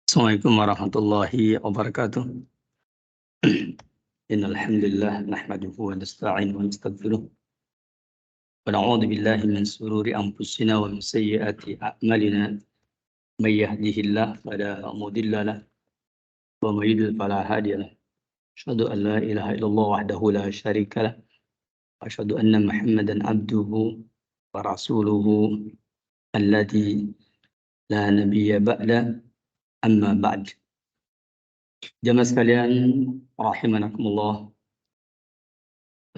Assalamualaikum warahmatullahi wabarakatuh. Innal hamdalillah nahmaduhu wa nasta'inuhu wa nastaghfiruh wa na'udzu billahi min shururi anfusina wa min sayyiati a'malina. May yahdihillahu fala mudilla lahu wa may yudlil fala hadiya lahu. Asyhadu an la ilaha illallah wahdahu la syarika lahu wa asyhadu anna Muhammadan abduhu wa rasuluhu alladzi la nabiyya ba'da. Amma ba'd. Jamaah sekalian rahimanakumullah.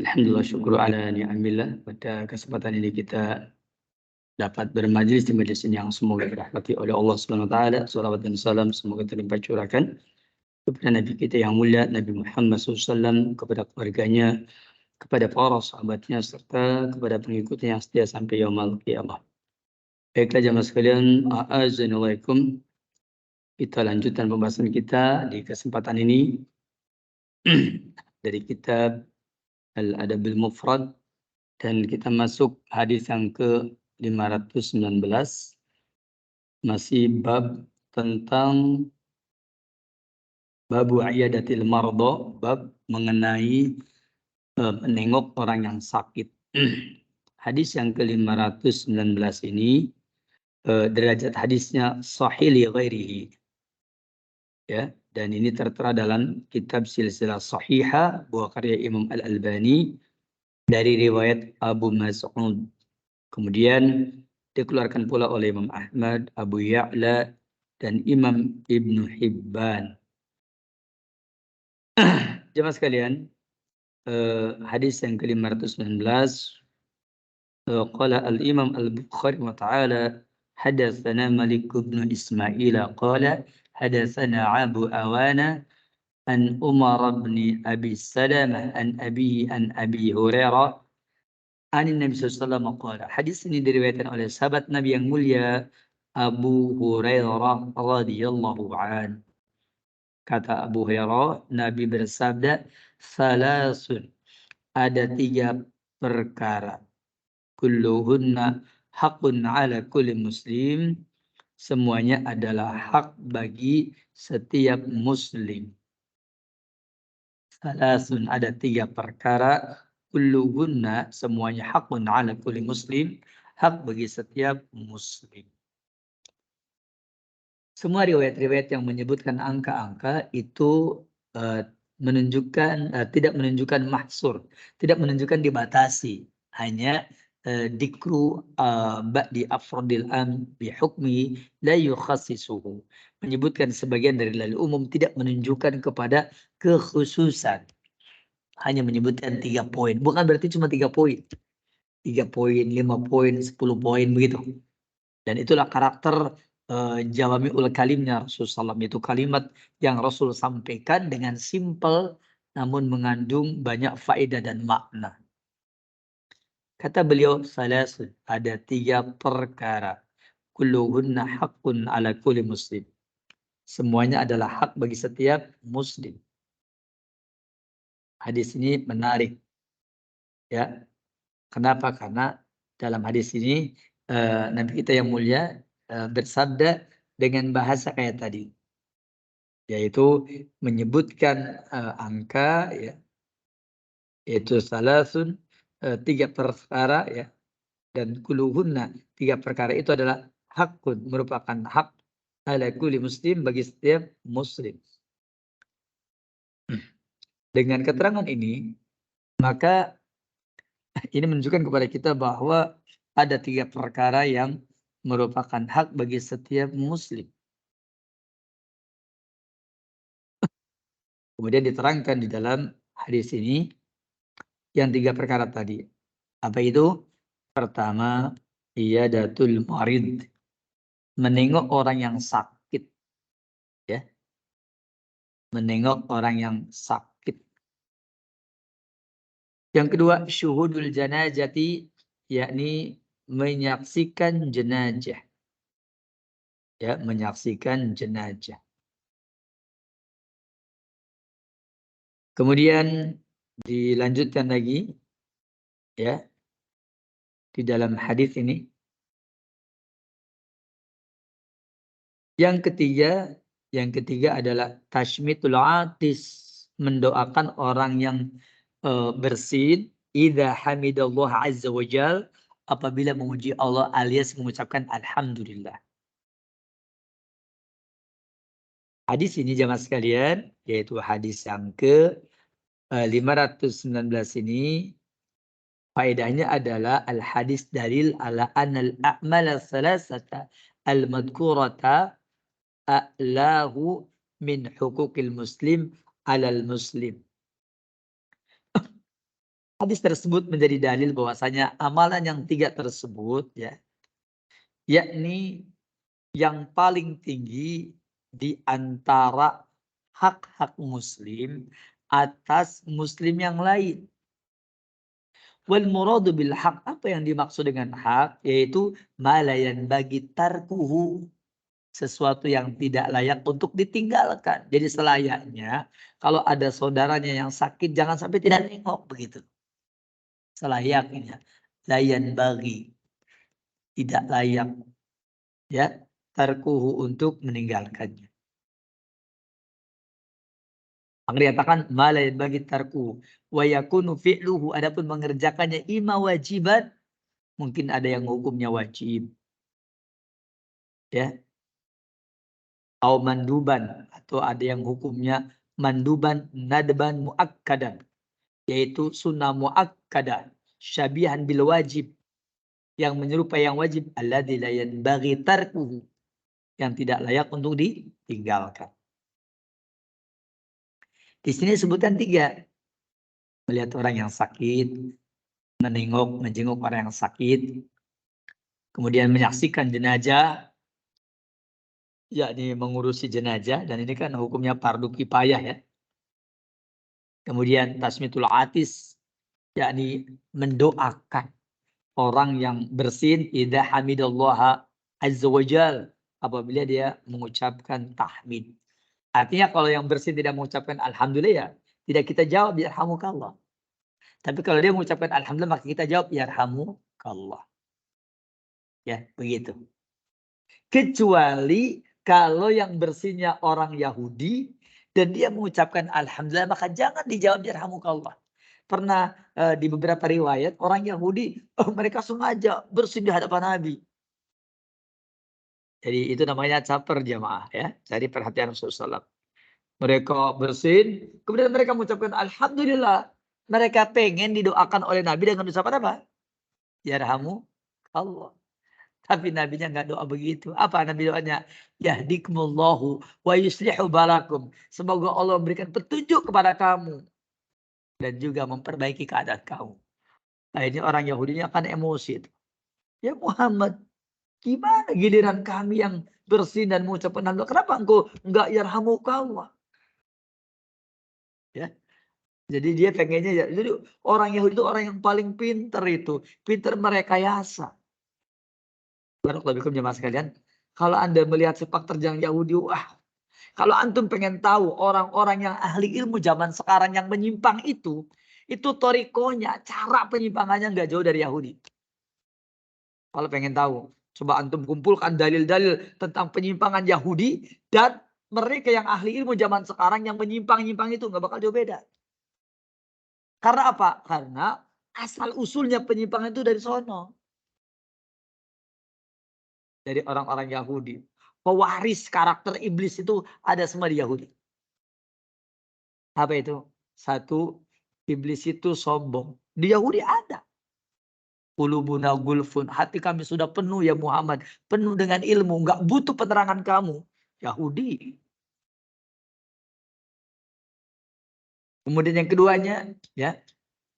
Alhamdulillah syukur ala ni'amillah. Pada kesempatan ini kita dapat bermajlis di majlis ini yang semoga dirahmati oleh Allah Subhanahu wa taala. Salawat dan salam semoga terlimpah curahkan kepada Nabi kita yang mulia Nabi Muhammad SAW, kepada keluarganya, kepada para sahabatnya serta kepada pengikutnya yang setia sampai yaumul qiyamah. Baiklah jamaah sekalian, a'azzanalaikum. Kita lanjutkan pembahasan kita di kesempatan ini dari kitab Al-Adabul Mufrad, dan kita masuk hadis yang ke-519, masih bab tentang babu iyadatil mardo, bab mengenai menengok orang yang sakit. Hadis yang ke-519 ini derajat hadisnya sahih li ghairihi, ya, dan ini tertera dalam kitab Silsilah Sahihah buah karya Imam Al-Albani dari riwayat Abu Mas'ud. Kemudian dikeluarkan pula oleh Imam Ahmad, Abu Ya'la, dan Imam Ibnu Hibban. Jemaah sekalian, hadis yang ke-519 قال الإمام البخاري وتعالى حدثنا مالك بن إسماعيل قال حدثنا أبو أوانا عن عمر بن أبي سلمة عن أبيه عن أبي هريرة عن النبي صلى الله عليه وسلم قال. Hadis ini diriwayatkan oleh sahabat Nabi yang mulia Abu Hurairah radhiyallahu an. Kata Abu Hurairah, Nabi bersabda, salasun, ada 3 perkara. Kulluhunna haqqun ala kulli muslim. Semuanya adalah hak bagi setiap muslim. Salasun, ada 3 perkara. Kulluhunna, semuanya haqqun ala kulli muslim. Hak bagi setiap muslim. Semua riwayat-riwayat yang menyebutkan angka-angka itu menunjukkan tidak menunjukkan mahsur, tidak menunjukkan dibatasi, hanya dikru ba'di afrodil am bihukmi la yukhassisuhu, menyebutkan sebagian dari dalil umum, tidak menunjukkan kepada kekhususan, hanya menyebutkan 3 poin, bukan berarti cuma 3 poin, 3 poin, 5 poin, 10 poin begitu. Dan itulah karakter jawami'ul kalimnya Rasulullah SAW, itu kalimat yang Rasul sampaikan dengan simpel namun mengandung banyak faedah dan makna. Kata beliau, salasun, ada 3 perkara. Kulluhunna haqqun ala kulli muslim. Semuanya adalah hak bagi setiap muslim. Hadis ini menarik. Ya. Kenapa? Karena dalam hadis ini Nabi kita yang mulia bersabda dengan bahasa kayak tadi, yaitu menyebutkan angka, ya, yaitu salasun, 3 perkara, ya, dan kuluhunna, 3 perkara itu adalah hakun, merupakan hak ala kulli muslim, bagi setiap muslim. Dengan keterangan ini, maka ini menunjukkan kepada kita bahwa ada 3 perkara yang merupakan hak bagi setiap muslim. Kemudian diterangkan di dalam hadis ini yang 3 perkara tadi. Apa itu? Pertama, iyadatul marid, menengok orang yang sakit, ya. Menengok orang yang sakit. Yang kedua, syuhudul janazati, yakni menyaksikan jenazah. Ya, menyaksikan jenazah. Kemudian dilanjutkan lagi, ya, di dalam hadis ini. Yang ketiga adalah tashmitul atis, mendoakan orang yang bersin, idza hamidallah azza wajal, apabila memuji Allah alias mengucapkan alhamdulillah. Hadis ini jemaah sekalian, yaitu hadis yang ke 519 ini, faedahnya adalah al-hadis dalil ala anal a'mala salasata al-madhkurata a'lahu min hukukil muslim alal muslim. Hadis tersebut menjadi dalil bahwasanya amalan yang 3 tersebut, ya, yakni yang paling tinggi di antara hak-hak muslim atas muslim yang lain. Wal muradu bil haq, apa yang dimaksud dengan hak? Yaitu malayan bagi tarkuhu, sesuatu yang tidak layak untuk ditinggalkan. Jadi selayaknya kalau ada saudaranya yang sakit, jangan sampai tidak nengok begitu. Selayaknya, layan bagi, tidak layak, ya, tarkuhu, untuk meninggalkannya. Maka dikatakan malayan bagi tarkuhu wa yakunu fi'luhu, adapun mengerjakannya ima wajiban, mungkin ada yang hukumnya wajib, ya, atau manduban, atau ada yang hukumnya manduban nadban muakkadan, yaitu sunnah muakkadah syabihan bil wajib, yang menyerupai yang wajib, alladzi la yanbaghi tarkuhu, yang tidak layak untuk ditinggalkan. Di sini sebutan 3. Melihat orang yang sakit, menjenguk orang yang sakit, kemudian menyaksikan jenazah, yakni mengurusi jenazah, dan ini kan hukumnya fardu kifayah ya. Kemudian tasmitul atis, yakni mendoakan orang yang bersin idza hamidallaha azza wajal, apabila dia mengucapkan tahmid. Artinya kalau yang bersin tidak mengucapkan alhamdulillah ya tidak kita jawab yarhamukallah. Tapi kalau dia mengucapkan alhamdulillah maka kita jawab yarhamukallah. Ya, begitu. Kecuali kalau yang bersinnya orang Yahudi dan dia mengucapkan alhamdulillah maka jangan dijawab yarhamukallah. Pernah di beberapa riwayat orang Yahudi mereka sengaja bersin di hadapan Nabi. Jadi itu namanya caper jamaah ya. Jadi perhatian Rasulullah SAW. Mereka bersin, kemudian mereka mengucapkan alhamdulillah. Mereka pengen didoakan oleh Nabi dengan ucapan apa? Yarhamu Allah. Tapi nabinya nggak doa begitu. Apa nabi doanya? Yahdikumullahu wa yuslihu balakum. Semoga Allah memberikan petunjuk kepada kamu dan juga memperbaiki keadaan kamu. Akhirnya orang Yahudinya akan emosi. Ya Muhammad, gimana giliran kami yang bersin dan mengucapkan alhamdulillah? Kenapa engkau enggak yarhamukallah? Ya. Jadi dia pengennya ya. Jadi orang Yahudi itu orang yang paling pintar itu. Pintar merekayasa. Barakallahu jemaah sekalian. Kalau Anda melihat sepak terjang Yahudi, wah. Kalau antum pengen tahu orang-orang yang ahli ilmu zaman sekarang yang menyimpang itu torikonya, cara penyimpangannya nggak jauh dari Yahudi. Kalau pengen tahu, coba antum kumpulkan dalil-dalil tentang penyimpangan Yahudi dan mereka yang ahli ilmu zaman sekarang yang menyimpang-nyimpang itu nggak bakal jauh beda. Karena apa? Karena asal usulnya penyimpangan itu dari sono. Dari orang-orang Yahudi. Pewaris karakter iblis itu ada semua di Yahudi. Apa itu? Satu, iblis itu sombong. Di Yahudi ada. Qulubuna gulfun. Hati kami sudah penuh ya Muhammad. Penuh dengan ilmu. Nggak butuh penerangan kamu. Yahudi. Kemudian yang keduanya, ya,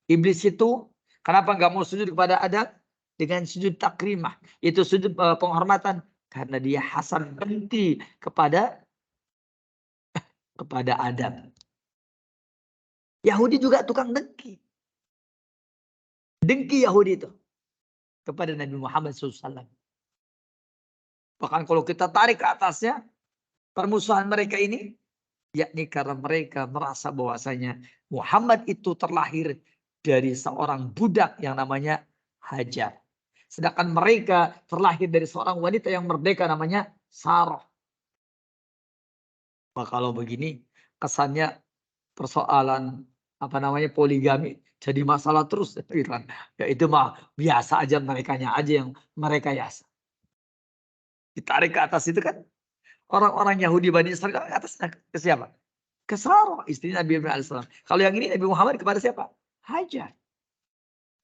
iblis itu kenapa nggak mau sujud kepada Adam? Dengan sujud takrimah. Itu sujud penghormatan. Karena dia hasan berhenti kepada Adam. Yahudi juga tukang dengki. Dengki Yahudi itu kepada Nabi Muhammad SAW. Bahkan kalau kita tarik ke atasnya, permusuhan mereka ini, yakni karena mereka merasa bahwasanya Muhammad itu terlahir dari seorang budak yang namanya Hajar. Sedangkan mereka terlahir dari seorang wanita yang merdeka namanya Sarah. Maka kalau begini, kesannya persoalan poligami jadi masalah terus gitu kan. Ya itu mah biasa aja merekanya aja yang merekayasa. Ditarik ke atas itu kan orang-orang Yahudi Bani Israel ke atas ke siapa? Ke Sarah, istri Nabi Ibrahim AS. Kalau yang ini Nabi Muhammad kepada siapa? Hajar.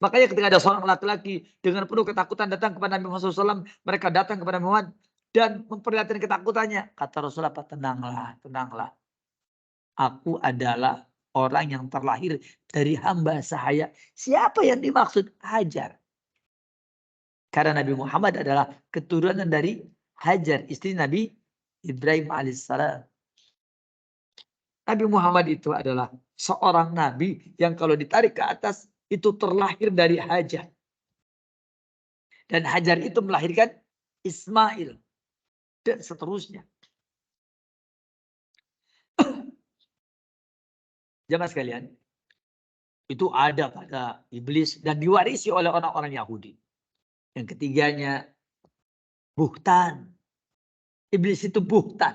Makanya ketika ada seorang laki-laki dengan penuh ketakutan datang kepada Nabi Muhammad SAW, mereka datang kepada Muhammad dan memperlihatkan ketakutannya. Kata Rasulullah, tenanglah, tenanglah. Aku adalah orang yang terlahir dari hamba sahaya. Siapa yang dimaksud? Hajar. Karena Nabi Muhammad adalah keturunan dari Hajar, istri Nabi Ibrahim alaihissalam. Nabi Muhammad itu adalah seorang nabi yang kalau ditarik ke atas itu terlahir dari Hajar. Dan Hajar itu melahirkan Ismail dan seterusnya. Jemaah sekalian, itu ada pada iblis dan diwarisi oleh orang-orang Yahudi. Yang ketiganya, buhtan. Iblis itu buhtan.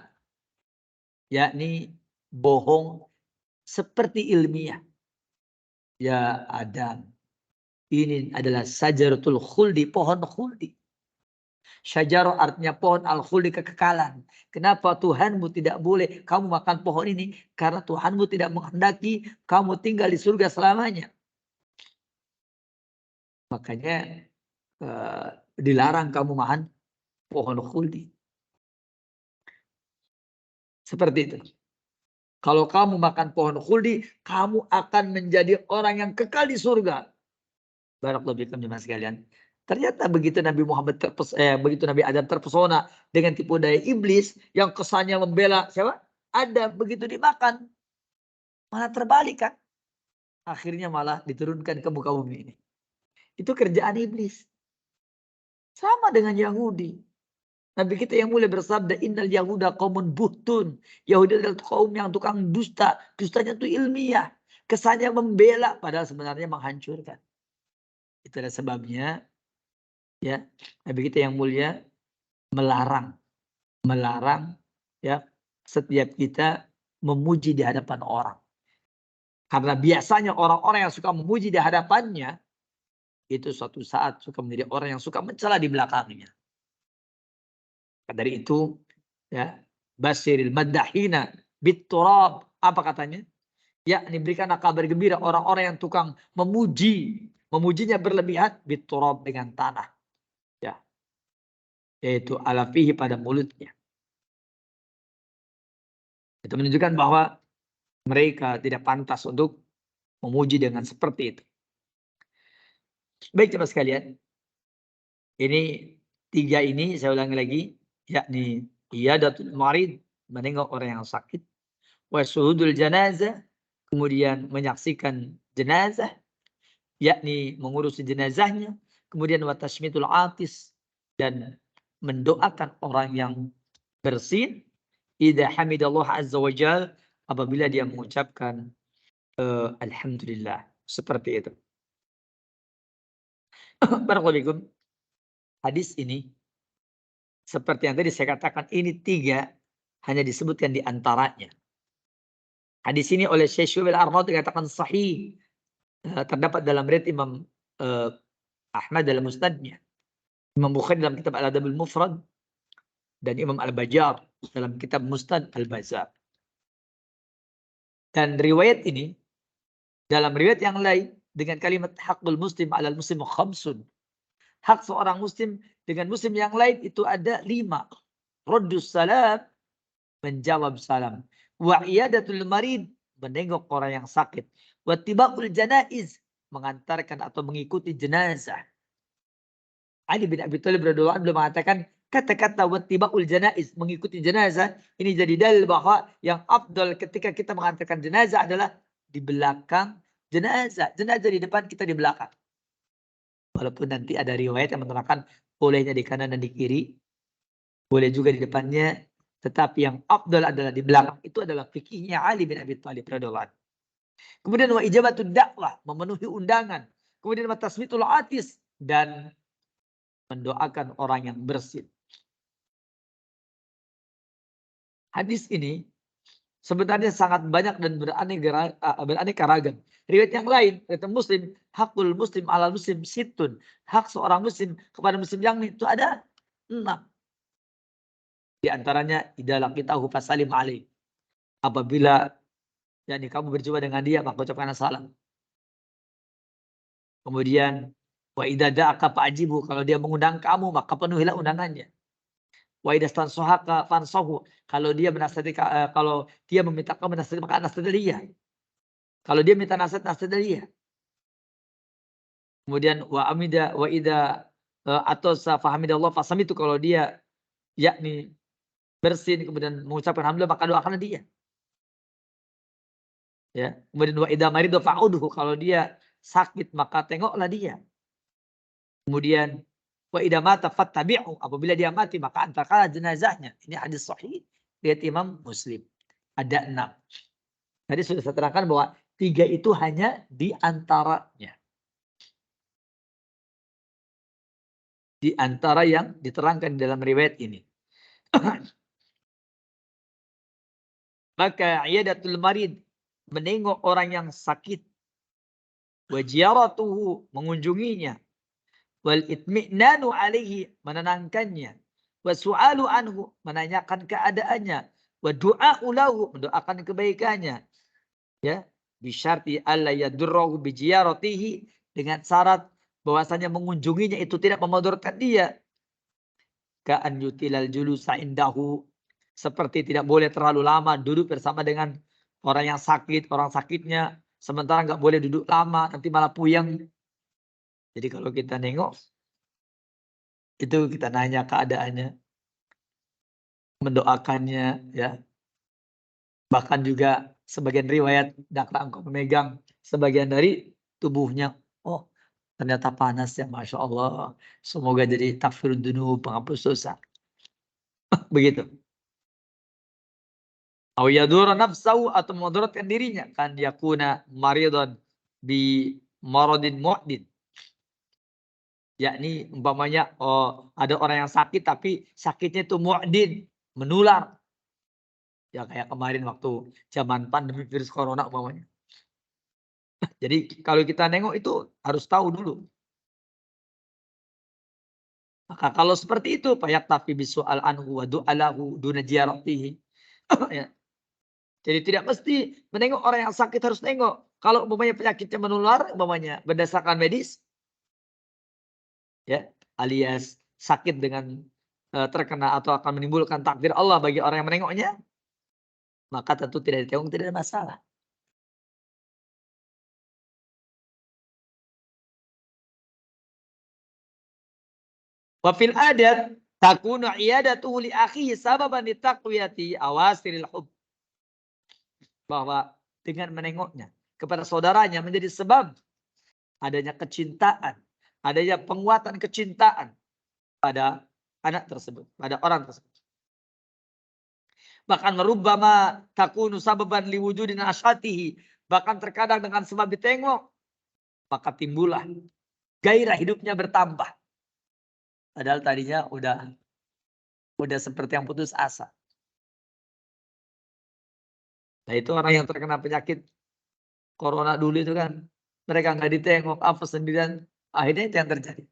Yakni bohong seperti ilmiah. Ya Adam, ini adalah sajaratul khuldi, pohon khuldi. Syajarah artinya pohon al-khuldi, kekekalan. Kenapa Tuhanmu tidak boleh kamu makan pohon ini? Karena Tuhanmu tidak menghendaki kamu tinggal di surga selamanya. Makanya dilarang kamu makan pohon khuldi. Seperti itu. Kalau kamu makan pohon khuldi, kamu akan menjadi orang yang kekal di surga. Barakallahu fikum jemaah sekalian. Ternyata begitu Nabi Muhammad begitu Nabi Adam terpesona dengan tipu daya iblis yang kesannya membela siapa? Adam, begitu dimakan malah terbalik kan? Akhirnya malah diturunkan ke muka bumi ini. Itu kerjaan iblis. Sama dengan Yahudi. Nabi kita yang mulia bersabda, innal yahuda qaumun buhtun. Yahudi adalah kaum yang tukang dusta. Dustanya itu ilmiah. Kesannya membela padahal sebenarnya menghancurkan. Itulah sebabnya ya Nabi kita yang mulia melarang ya setiap kita memuji di hadapan orang. Karena biasanya orang-orang yang suka memuji di hadapannya itu suatu saat suka menjadi orang yang suka mencela di belakangnya. Dari itu ya basyiril maddahina bitturab, apa katanya? Yakni berikanlah kabar gembira orang-orang yang tukang memujinya berlebihan bitturab dengan tanah. Ya. Yaitu ala fihi pada mulutnya. Itu menunjukkan bahwa mereka tidak pantas untuk memuji dengan seperti itu. Baik teman sekalian. Ini 3 ini saya ulangi lagi. Yakni iyadatul marid, menengok orang yang sakit. Wa syuhudul janazah, kemudian menyaksikan jenazah. Yakni mengurusi jenazahnya. Kemudian wa tashmitul atis, dan mendoakan orang yang bersin. Idza hamidallah azza wa jal, apabila dia mengucapkan alhamdulillah. Seperti itu. Barakallahu. Hadis ini seperti yang tadi saya katakan, ini 3 hanya disebutkan di antaranya. Hadis ini oleh Syekh Syu'aib al-Arnaud dikatakan sahih. Terdapat dalam riwayat Imam Ahmad dalam musnadnya. Imam Bukhari dalam kitab Al-Adab al-Mufrad. Dan Imam Al-Bajjar dalam kitab Musnad Al-Bazzar. Dan riwayat ini dalam riwayat yang lain dengan kalimat haqqul muslim 'alal muslim khamsun. Hak seorang muslim dengan muslim yang lain itu ada 5. Raddus salam, menjawab salam. Wa iyadatul marid, menengok orang yang sakit. Wa tibaqul janaiz, mengantarkan atau mengikuti jenazah. Ali bin Abi Thalib radhiyallahu anhu mengatakan kata-kata wa tibaqul janaiz, mengikuti jenazah, ini jadi dalil bahwa yang afdal ketika kita mengantarkan jenazah adalah di belakang jenazah. Jenazah di depan, kita di belakang. Walaupun nanti ada riwayat yang menerangkan bolehnya di kanan dan di kiri. Boleh juga di depannya. Tetapi yang afdal adalah di belakang. Itu adalah fikihnya Ali bin Abi Thalib radhiyallahu anhu. Kemudian wa ijabatud dakwah, memenuhi undangan. Kemudian wa tasmitul atis, dan mendoakan orang yang bersin. Hadis ini sebenarnya sangat banyak dan beraneka ragam. Riwayat yang lain, riwayat Muslim, hakul muslim alal muslim situn. Hak seorang muslim kepada muslim yang lain itu ada 6. Di antaranya idza laqitahu fasalim alaih. Apabila yakni kamu berjumpa dengan dia, maka ucapkan salam. Kemudian wa idza da'aka fa'jibu, kalau dia mengundang kamu maka penuhilah undangannya. Wa idza stansuhaka fansahu, kalau dia menasihati, kalau dia meminta kamu nasihat maka nasihat dia. Kalau dia minta nasihat dia. Kemudian wa amida wa idza atosa fahamidallah fasamitu, kalau dia yakni bersin kemudian mengucapkan alhamdulillah maka doakanlah dia. Ya, kemudian wa idza maridu fa'udhu, kalau dia sakit maka tengoklah dia. Kemudian wa idza mata fattabi'u, apabila dia mati maka antarkanlah jenazahnya. Ini hadis sahih riwayat Imam Muslim. Ada 6. Tadi sudah saya terangkan bahwa 3 itu hanya di antaranya. Di antara yang diterangkan dalam riwayat ini. Maka iyadatul marid, menengok orang yang sakit. Wa ziyaratuhu, mengunjunginya. Wal itmi'nanu alaihi, menenangkannya. Wa su'alu anhu, menanyakan keadaannya. Wa du'a'u lahu, mendoakan kebaikannya. Ya, bisyarti alla yadurruhu bi ziyaratihi, dengan syarat bahwasanya mengunjunginya itu tidak memudaratkan dia. Ka'an yutilal julusa indahu, seperti tidak boleh terlalu lama duduk bersama dengan orang yang sakit, orang sakitnya, sementara nggak boleh duduk lama, nanti malah puyeng. Jadi kalau kita nengok, itu kita nanya keadaannya, mendoakannya, ya. Bahkan juga sebagian riwayat, hendaklah engkau memegang sebagian dari tubuhnya. Oh, ternyata panas ya, Masya Allah. Semoga jadi takfirud dunub, penghapus dosa. Begitu. Au yadura nafsahu, atau memudaratkan dirinya, kan yakuna maridon bi maradin mu'din. Yakni umpamanya, oh, ada orang yang sakit tapi sakitnya itu mu'din, menular. Ya kayak kemarin waktu zaman pandemi virus corona umpamanya. Jadi kalau kita nengok itu harus tahu dulu. Maka kalau seperti itu, fayaktafi bisu'al anhu wa du'alahu duna ziyaratihi. Ya. Jadi tidak mesti menengok orang yang sakit harus nengok. Kalau umpamanya penyakitnya menular, umpamanya berdasarkan medis, ya, alias sakit dengan terkena atau akan menimbulkan takdir Allah bagi orang yang menengoknya, maka tentu tidak ditengok, tidak ada masalah. Wa fil adat takunu iyadatuhu li akhihi sababan litaqwiyati awasiril hub. Bahwa dengan menengoknya kepada saudaranya menjadi sebab adanya kecintaan, adanya penguatan kecintaan pada anak tersebut, pada orang tersebut. Bahkan merubbama takunu sababan liwujudin asyatihi. Bahkan terkadang dengan sebab ditengok, maka timbullah gairah hidupnya bertambah. Padahal tadinya udah seperti yang putus asa. Nah itu orang yang terkena penyakit corona dulu itu kan, mereka nggak ditengok, apa sendirian, akhirnya itu yang terjadi.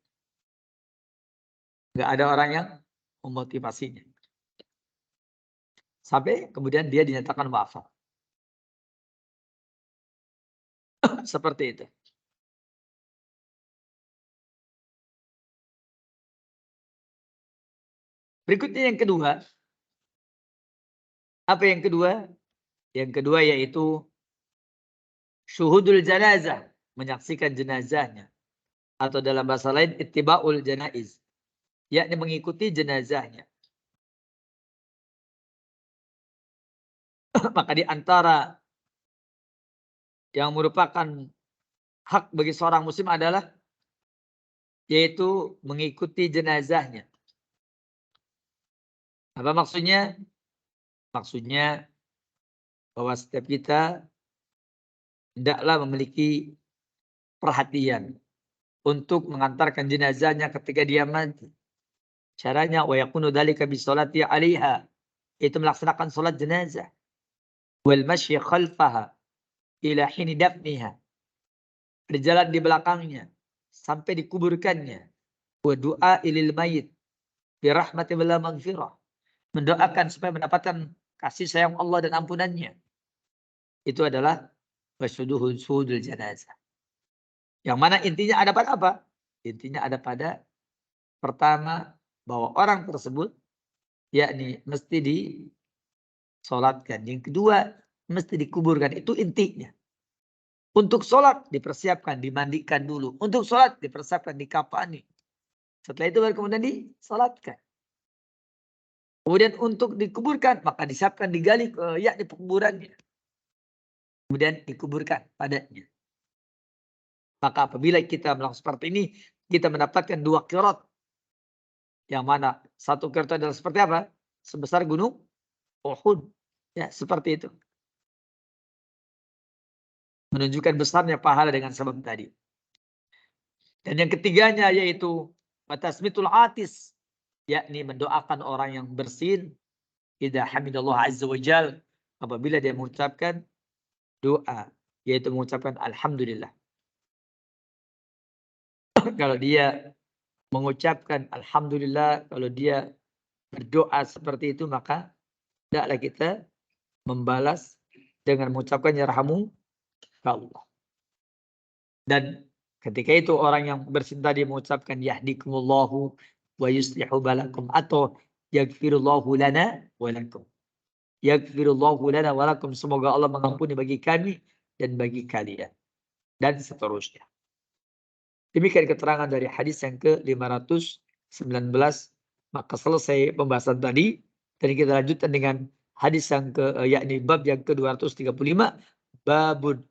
Nggak ada orang yang memotivasinya. Sampai kemudian dia dinyatakan wafat. Seperti itu. Berikutnya yang kedua. Apa yang kedua? Yang kedua yaitu syuhudul janazah. Menyaksikan jenazahnya. Atau dalam bahasa lain ittiba'ul janaiz. Yakni mengikuti jenazahnya. Maka di antara yang merupakan hak bagi seorang muslim adalah yaitu mengikuti jenazahnya. Apa maksudnya? Maksudnya bahwa setiap kita hendaklah memiliki perhatian untuk mengantarkan jenazahnya ketika dia mati. Caranya wa yakunu dzalika bi sholati 'alaiha, itu melaksanakan salat jenazah. Wal masyi khalfaha ila hini dafniha, berjalan di belakangnya sampai dikuburkannya. Wa du'a ilil mayit bi rahmati wal maghfirah, mendoakan supaya mendapatkan kasih sayang Allah dan ampunannya. Itu adalah suhudul janazah. Yang mana intinya ada pada apa? Intinya ada pada pertama bahwa orang tersebut yakni mesti disolatkan. Yang kedua mesti dikuburkan. Itu intinya. Untuk sholat dipersiapkan, dimandikan dulu. Untuk sholat dipersiapkan, dikafani. Setelah itu baru kemudian disolatkan. Kemudian untuk dikuburkan maka disiapkan, digali yakni pekuburannya. Kemudian dikuburkan padanya. Maka apabila kita melakukan seperti ini, kita mendapatkan 2 qirat. Yang mana satu qirat adalah seperti apa? Sebesar gunung Uhud. Ya, seperti itu. Menunjukkan besarnya pahala dengan sebab tadi. Dan yang ketiganya yaitu tasmitul atis, yakni mendoakan orang yang bersin idza hamidallah azza wajal, apabila dia mengucapkan doa, yaitu mengucapkan alhamdulillah. Kalau dia mengucapkan alhamdulillah, kalau dia berdoa seperti itu, maka tidaklah kita membalas dengan mengucapkan yarhamu Allah. Dan ketika itu orang yang bersin tadi mengucapkan yahdikumullahu wa yuslihu balakum, atau yaghfirullahu lana wa lakum. Yaghfirullahu lana wa lakum, semoga Allah mengampuni bagi kami dan bagi kalian. Dan seterusnya. Demikian keterangan dari hadis yang ke-519. Maka selesai pembahasan tadi. Dan kita lanjutkan dengan hadis yang yakni bab yang ke-235. Babud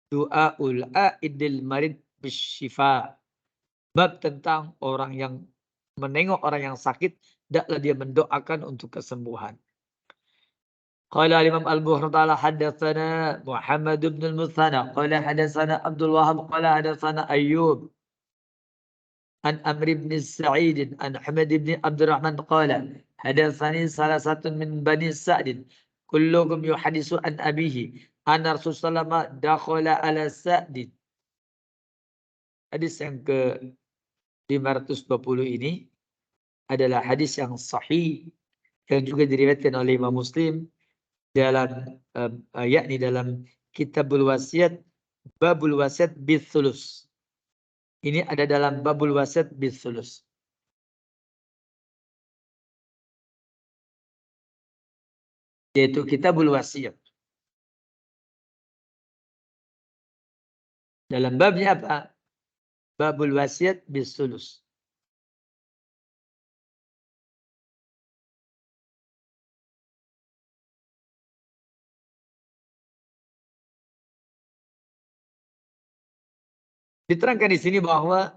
du'aul a'idil marid bisyifa. Bab tentang orang yang menengok orang yang sakit, hendaklah dia mendoakan untuk kesembuhan. Qala Imam Al-Bukhari ta'ala haddatsana Muhammad ibn al-Muthanna qala haddatsana Abdul Wahhab qala haddatsana Ayyub an Amr ibn Sa'id an Ahmad ibn Abdurrahman qala hadatsani salah satu min Bani Sa'd kulluhum yuhaditsu an abihi anna Rasulullah sallallahu dakhala ala Sa'd. Hadis yang ke 520 ini adalah hadis yang sahih yang juga diriwayatkan oleh Imam Muslim dalam yakni dalam Kitabul Wasiat, Babul Wasiat bithulus. Ini ada dalam Babul Wasiat bithulus. Yaitu Kitabul Wasiat. Dalam babnya apa? Babul Wasiat bithulus. Diterangkan di sini bahwa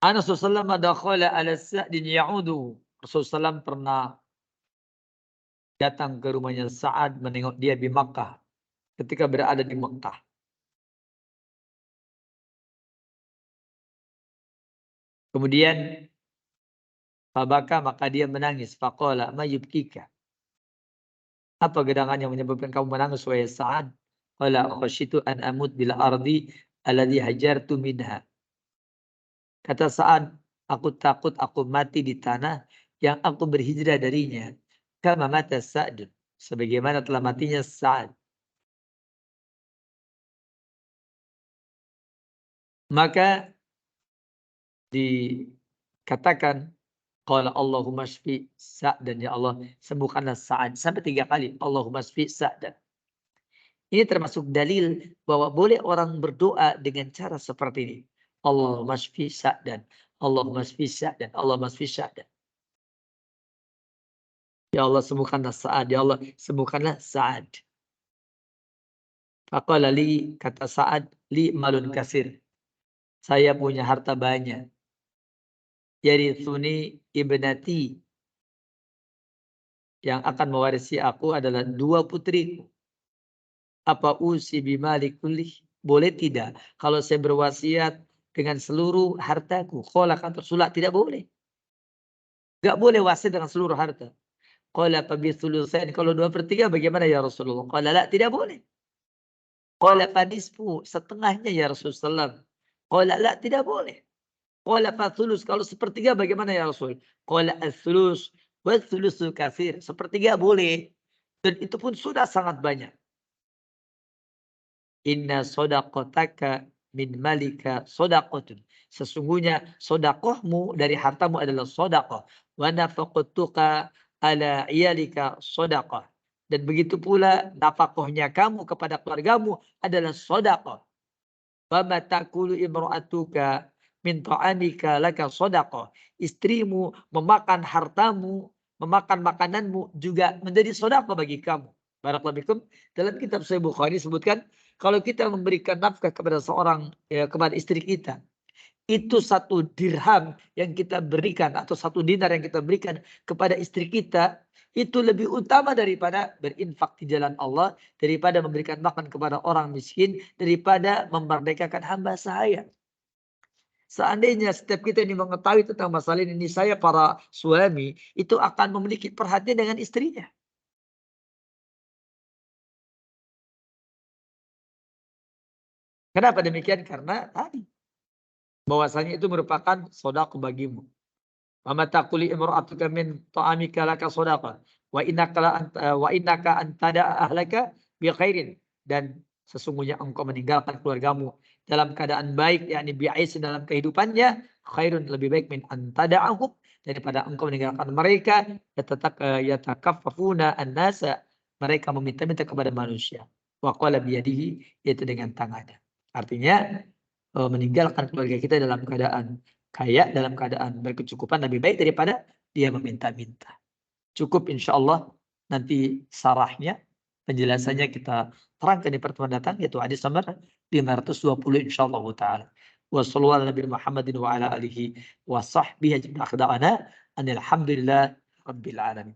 Rasulullah dakhala ala Sa'din ya'udu. Rasulullah pernah datang ke rumahnya Sa'ad menengok dia di Makkah ketika berada di Makkah. Kemudian fabaka maka dia menangis. Faqala ma yubkika. Apa gerangan yang menyebabkan kamu menangis wahai Sa'ad? Qala khasyitu an amut bil ardi alladhi hajartu minha. Kata Sa'ad, aku takut aku mati di tanah yang aku berhijrah darinya. Kama mata Sa'd, sebagaimana telah matinya Sa'ad. Maka dikatakan qala Allahumma shfi Sa'dan, ya Allah sembuhkanlah Sa'ad, sampai 3 kali Allahumma shfi Sa'dan. Ini termasuk dalil bahwa boleh orang berdoa dengan cara seperti ini. Allahumma shfi Sa'dan, Allahumma shfi Sa'dan, Allahumma shfi Sa'dan. Ya Allah sembuhkanlah Sa'ad, ya Allah sembuhkanlah Sa'ad. Faqala li, kata Sa'ad, li malun kasir. Saya punya harta banyak. Yarithuni ibnati. Yang akan mewarisi aku adalah 2 putriku. Apa usi bimali kulli? Boleh tidak kalau saya berwasiat dengan seluruh hartaku? Qala kata Rasulullah tidak boleh. Enggak boleh wasiat dengan seluruh harta. Qala fa bi thulutsain, kalau 2/3 bagaimana ya Rasulullah? Qala la, tidak boleh. Qala fa nisfu, setengahnya ya Rasulullah. Qala la, tidak boleh. Qala fa thuluts, kalau 1/3 bagaimana ya Rasul? Qala ats-thuluts wa ats-thulutsu katsir. 1/3 boleh dan itu pun sudah sangat banyak. Inna shadaqataka min malika shadaqatun. Sesungguhnya sedekahmu dari hartamu adalah sedekah. Wa nafaqatuka ala iyalika sedekah. Dan begitu pula nafkahnya kamu kepada keluargamu adalah sedekah. Wa ma taqulu imra'atuka min ta'amika laka sedekah. Istrimu memakan hartamu, memakan makananmu juga menjadi sedekah bagi kamu. Barakallahu fikum. Dalam kitab Sahih Bukhari disebutkan kalau kita memberikan nafkah kepada seorang, ya, kepada istri kita, itu 1 dirham yang kita berikan atau 1 dinar yang kita berikan kepada istri kita, itu lebih utama daripada berinfak di jalan Allah, daripada memberikan makan kepada orang miskin, daripada memerdekakan hamba sahaya. Seandainya setiap kita ini mengetahui tentang masalah ini, saya para suami itu akan memiliki perhatian dengan istrinya. Kenapa demikian? Karena tadi bahwasanya itu merupakan sedekah bagimu. Wa mata quli imra'atuka min ta'amika laka sedekah wa innaka antada ahlaka bi khairin, dan sesungguhnya engkau meninggalkan keluargamu dalam keadaan baik, yakni bi'ais dalam kehidupannya, khairun lebih baik min antada'ahum, daripada engkau meninggalkan mereka yatakaffafuna an-nasa, mereka meminta-minta kepada manusia. wa qala biyadihi, yaitu dengan tangannya. Artinya meninggalkan keluarga kita dalam keadaan kaya, dalam keadaan berkecukupan lebih baik daripada dia meminta-minta. Cukup insya Allah nanti sarahnya, penjelasannya kita terangkan di pertemuan datang, yaitu hadis nomor 520 insya Allah ta'ala. Wa sallallahu ala Nabi Muhammadin wa ala alihi wa sahbihi ajma'in. Alhamdulillah rabbil alamin.